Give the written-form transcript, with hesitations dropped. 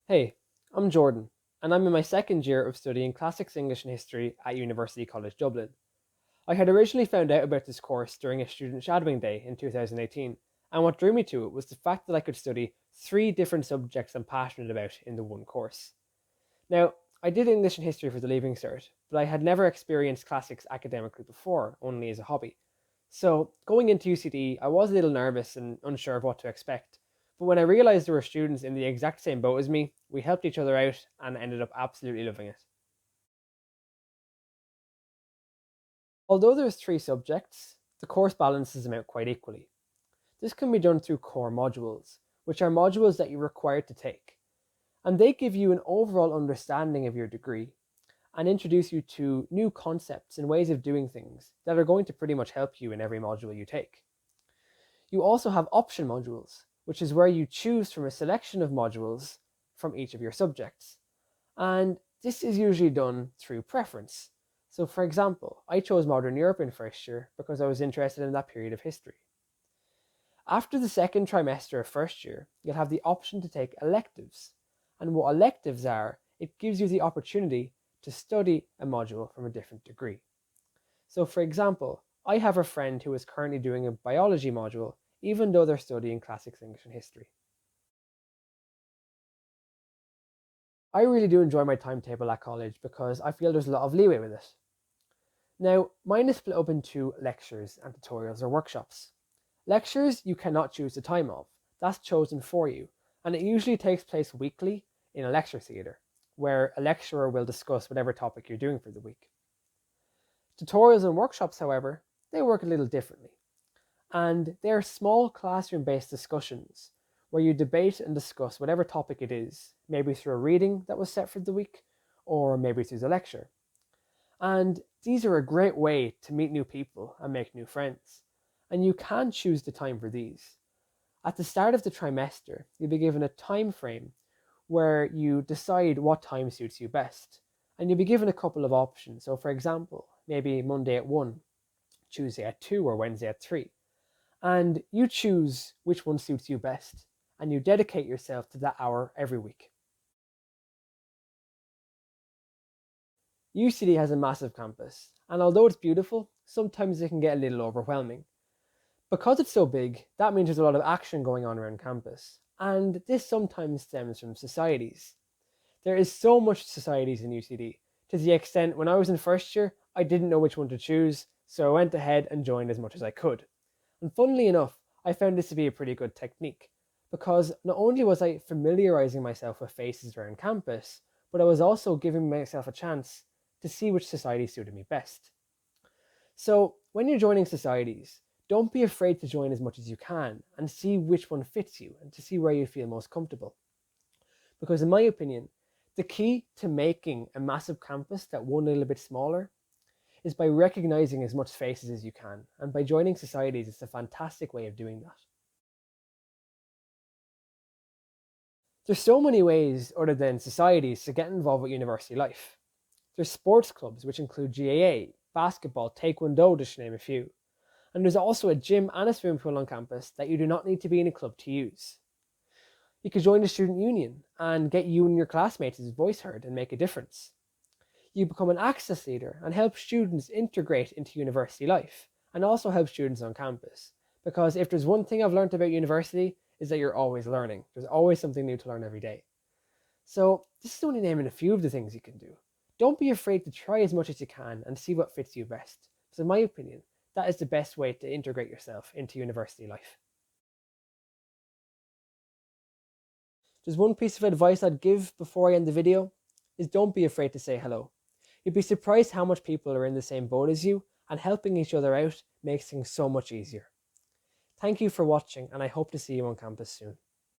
Hey, I'm Jordan, and I'm in my second year of studying Classics English and History at University College Dublin. I had originally found out about this course during a student shadowing day in 2018, and what drew me to it was the fact that I could study three different subjects I'm passionate about in the one course. Now, I did English and History for the Leaving Cert, but I had never experienced classics academically before, only as a hobby. So, going into UCD, I was a little nervous and unsure of what to expect. But when I realised there were students in the exact same boat as me, we helped each other out and ended up absolutely loving it. Although there's three subjects, the course balances them out quite equally. This can be done through core modules, which are modules that you're required to take, and they give you an overall understanding of your degree and introduce you to new concepts and ways of doing things that are going to pretty much help you in every module you take. You also have option modules, which is where you choose from a selection of modules from each of your subjects. And this is usually done through preference. So, for example, I chose Modern Europe in first year because I was interested in that period of history. After the second trimester of first year, you'll have the option to take electives. And what electives are, it gives you the opportunity to study a module from a different degree. So, for example, I have a friend who is currently doing a biology module, even though they're studying classics English and history. I really do enjoy my timetable at college because I feel there's a lot of leeway with it. Now, mine is split up into lectures and tutorials or workshops. Lectures you cannot choose the time of, that's chosen for you, and it usually takes place weekly in a lecture theatre, where a lecturer will discuss whatever topic you're doing for the week. Tutorials and workshops, however, they work a little differently, and they're small classroom-based discussions where you debate and discuss whatever topic it is, maybe through a reading that was set for the week, or maybe through the lecture. And these are a great way to meet new people and make new friends. And you can choose the time for these. At the start of the trimester, you'll be given a time frame where you decide what time suits you best. And you'll be given a couple of options. So, for example, maybe Monday at 1, Tuesday at 2, or Wednesday at 3. And you choose which one suits you best. And you dedicate yourself to that hour every week. UCD has a massive campus, and although it's beautiful, sometimes it can get a little overwhelming. Because it's so big, that means there's a lot of action going on around campus, and this sometimes stems from societies. There is so much societies in UCD, to the extent when I was in first year, I didn't know which one to choose, so I went ahead and joined as much as I could. And funnily enough, I found this to be a pretty good technique, because not only was I familiarizing myself with faces around campus, but I was also giving myself a chance to see which society suited me best. So, when you're joining societies, don't be afraid to join as much as you can and see which one fits you and to see where you feel most comfortable. Because, in my opinion, the key to making a massive campus that one little bit smaller is by recognizing as much faces as you can, and by joining societies, it's a fantastic way of doing that. There's so many ways other than societies to get involved with university life. There's sports clubs, which include GAA, basketball, taekwondo, just to name a few. And there's also a gym and a swimming pool on campus that you do not need to be in a club to use. You could join the student union and get you and your classmates' voice heard and make a difference. You become an access leader and help students integrate into university life, and also help students on campus. Because if there's one thing I've learned about university, is that you're always learning. There's always something new to learn every day. So this is only naming a few of the things you can do. Don't be afraid to try as much as you can and see what fits you best. So in my opinion, that is the best way to integrate yourself into university life. Just one piece of advice I'd give before I end the video is don't be afraid to say hello. You'd be surprised how much people are in the same boat as you, and helping each other out makes things so much easier. Thank you for watching, and I hope to see you on campus soon.